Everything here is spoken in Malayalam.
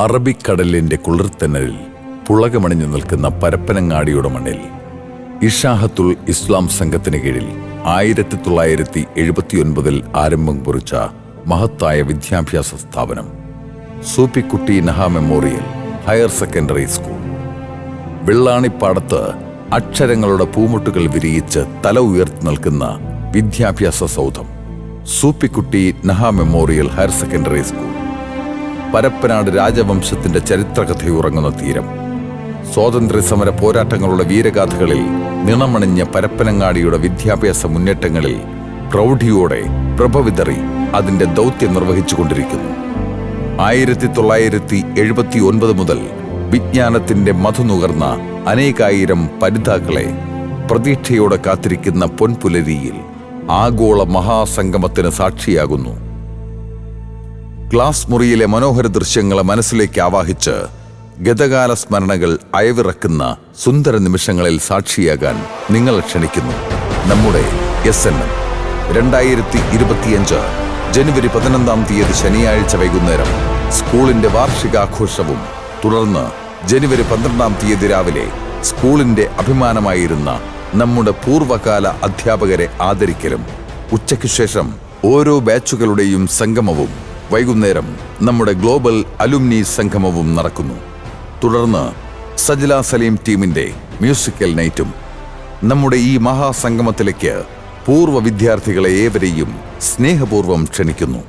അറബിക്കടലിന്റെ കുളിർത്തനലിൽ പുളകമണിഞ്ഞു നിൽക്കുന്ന പരപ്പനങ്ങാടിയുടെ മണ്ണിൽ ഇഷാഹത്തുൽ ഇസ്ലാം സംഘത്തിന് കീഴിൽ 1979 ആരംഭം കുറിച്ച മഹത്തായ വിദ്യാഭ്യാസ സ്ഥാപനം Soopikutty Naha memorial higher secondary school. വെള്ളാണിപ്പാടത്ത് അക്ഷരങ്ങളുടെ പൂമുട്ടുകൾ വിരിയിച്ച് തല ഉയർത്തി നിൽക്കുന്ന വിദ്യാഭ്യാസ സൗധം Soopikutty Naha memorial higher secondary school. Parappanad രാജവംശത്തിന്റെ ചരിത്രകഥയുറങ്ങുന്ന തീരം. സ്വാതന്ത്ര്യസമര പോരാട്ടങ്ങളുടെ വീരഗാഥകളിൽ നിണമണിഞ്ഞ പരപ്പനങ്ങാടിയുടെ വിദ്യാഭ്യാസ മുന്നേറ്റങ്ങളിൽ പ്രൗഢിയോടെ പ്രഭവിതറി അതിന്റെ ദൗത്യം നിർവഹിച്ചുകൊണ്ടിരിക്കുന്നു. 1979 മുതൽ വിജ്ഞാനത്തിന്റെ മധുനുകർന്ന അനേകായിരം പഠിതാക്കളെ പ്രതീക്ഷയോടെ കാത്തിരിക്കുന്ന പൊൻപുലരിയിൽ ആഗോള മഹാസംഗമത്തിന് സാക്ഷിയാകുന്നു. ക്ലാസ് മുറിയിലെ മനോഹര ദൃശ്യങ്ങളെ മനസ്സിലേക്ക് ആവാഹിച്ച് ഗതകാല സ്മരണകൾ അയവിറക്കുന്ന സുന്ദര നിമിഷങ്ങളിൽ സാക്ഷിയാകാൻ നിങ്ങൾ ക്ഷണിക്കുന്നു. നമ്മുടെ SNM 2025 ജനുവരി 11 ശനിയാഴ്ച വൈകുന്നേരം സ്കൂളിന്റെ വാർഷികാഘോഷവും തുടർന്ന് ജനുവരി 12 രാവിലെ സ്കൂളിന്റെ അഭിമാനമായിരുന്ന നമ്മുടെ പൂർവ്വകാല അധ്യാപകരെ ആദരിക്കലും, ഉച്ചയ്ക്ക് ശേഷം ഓരോ ബാച്ചുകളുടെയും സംഗമവും, വൈകുന്നേരം നമ്മുടെ ഗ്ലോബൽ അലുമിനി സംഗമവും നടക്കുന്നു. തുടർന്ന് സജ്ല സലീം ടീമിന്റെ മ്യൂസിക്കൽ നൈറ്റും. നമ്മുടെ ഈ മഹാസംഗമത്തിലേക്ക് പൂർവ്വ വിദ്യാർത്ഥികളെ ഏവരെയും സ്നേഹപൂർവ്വം ക്ഷണിക്കുന്നു.